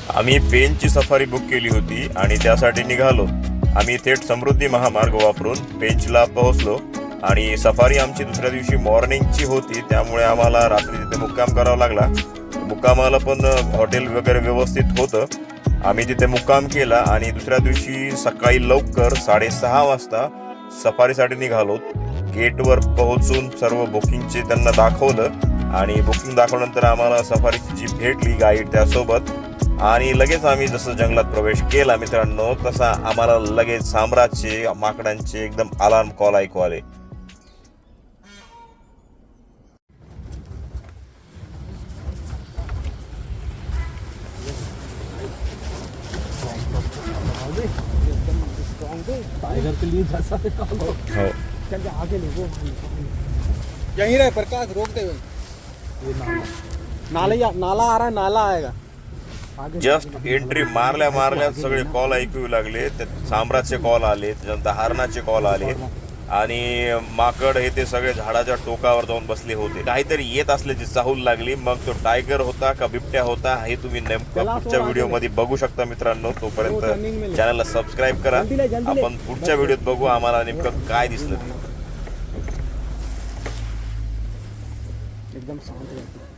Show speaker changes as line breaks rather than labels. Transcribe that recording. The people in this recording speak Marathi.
आम्ही पेनची सफारी बुक केली होती आणि त्यासाठी निघालो. आम्ही थेट समृद्धी महामार्ग वापरून पेंचला पोहोचलो आणि सफारी आमची दुसऱ्या दिवशी मॉर्निंगची होती, त्यामुळे आम्हाला रात्री तिथे मुक्काम करावा लागला. मुक्कामाला पण हॉटेल वगैरे व्यवस्थित होतं. आम्ही तिथे मुक्काम केला आणि दुसऱ्या दिवशी सकाळी लवकर 6:30 वाजता सफारीसाठी निघालो. गेटवर पोहोचून सर्व बुकिंगचे त्यांना दाखवलं आणि बुकिंग दाखवल्यानंतर आम्हाला सफारीची जीप भेटली, गाईड त्यासोबत. आणि लगेच आम्ही जसं जंगलात प्रवेश केला मित्रांनो, तसा आम्हाला लगेच सांबराचे माकडांचे एकदम अलार्म कॉल ऐकू आले.
टाइगर के लिए जैसा
हो,
चल आगे ले वो
यहीं रहे प्रकाश, रोक दे
ये
नाला नाला आ रहा है, नाला आएगा.
जस्ट एंट्री मारल्या सगळे कॉल ऐकू लागले. सांबराचे कॉल आले, त्याच्यानंतर हरणाचे कॉल आले आणि माकड हे ते सगळे झाडाच्या टोकावर जाऊन बसले होते. काहीतरी येत असल्याची चाहूल लागली. मग तो टायगर होता का बिबट्या होता हे तुम्ही नेमकं पुढच्या व्हिडिओ मध्ये बघू शकता मित्रांनो. तोपर्यंत चॅनलला सबस्क्राईब करा. आपण पुढच्या व्हिडिओत बघू आम्हाला नेमकं काय दिसलं ते.
एकदम शांत